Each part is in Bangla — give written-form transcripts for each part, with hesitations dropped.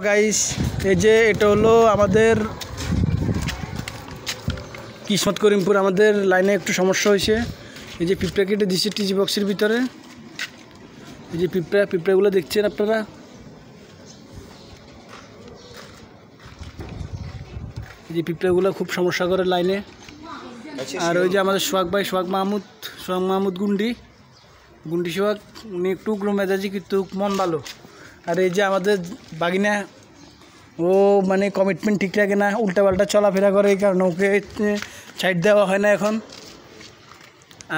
গাইস, এই যে এটা হলো আমাদের কিসমত করিমপুর। আমাদের লাইনে একটু সমস্যা হয়েছে। এই যে পিঁপড়া কেটে দিচ্ছে টিজি বক্সের ভিতরে। এই যে পিঁপড়াগুলো দেখছেন আপনারা। এই যে পিঁপড়াগুলো খুব সমস্যা করে লাইনে। আর ওই যে আমাদের সোহাগ ভাই, সোহাগ মাহমুদ গুন্ডি সোহাগ, উনি একটু উগ্র মেজাজি কিন্তু মন ভালো। আর এই যে আমাদের বাগিনা, ও মানে কমিটমেন্ট ঠিক রাখে না, উল্টাপাল্টা চলাফেরা করে, এই কারণে ওকে সাইড দেওয়া হয় না এখন।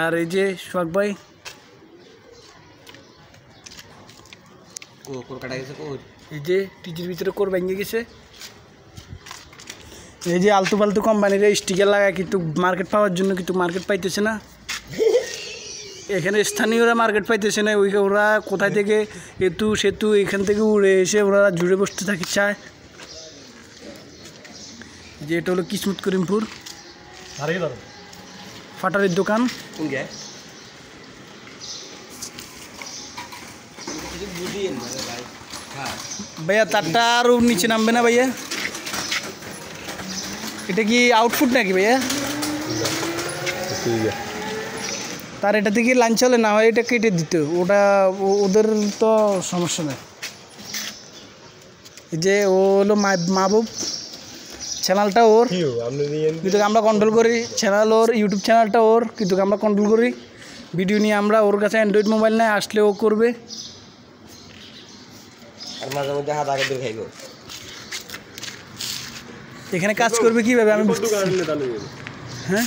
আর এই যে সোহাগ ভাই, এই যে টিজির ভিতরে কোর ভেঙে গেছে। এই যে আলতু ফালতু কোম্পানির স্টিকার লাগায় কিন্তু মার্কেট পাওয়ার জন্য, কিন্তু মার্কেট পাইতেছে না। এখানে স্থানীয়রা মার্কেট পাইতেছে না। ওরা কোথায় থেকে এতু সেতু এখান থেকে উড়ে এসে ওরা জুড়ে বসতে থাকি চায়। যে এটা হলো কিসমত করিমপুর ফাটারির দোকান। ভাইয়া তারটা আরও নিচে নামবে না ভাইয়া? এটা কি আউটপুট নাকি ভাইয়া? তার এটা থেকে লাইন চলে না হয় এটা কেটে দিত, ওটা ওদের তো সমস্যা নেই। যে ও হলো মাহবুব, চ্যানেলটা ওর, কিন্তু আমরা কন্ট্রোল করি। চ্যানেল ওর, ইউটিউব চ্যানেলটা ওর, কিন্তু আমরা কন্ট্রোল করি। ভিডিও নিয়ে আমরা, ওর কাছে অ্যান্ড্রয়েড মোবাইল নেয়, আসলে ও করবে। আর মাঝে মধ্যে হাত আগে দিয়ে খাইব। এখানে কাজ করবে কীভাবে আমি বুঝতে পারি। হ্যাঁ,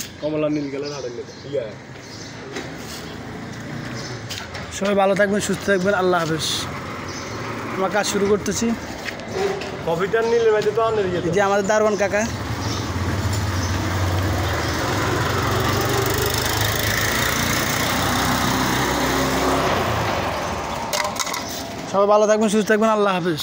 সবাই ভালো থাকবেন, সুস্থ থাকবেন, আল্লাহ হাফেজ। আমরা কাজ শুরু করতেছি। এই যে আমাদের দারোয়ান কাকা। সবাই ভালো থাকবেন, সুস্থ থাকবেন, আল্লাহ হাফেজ।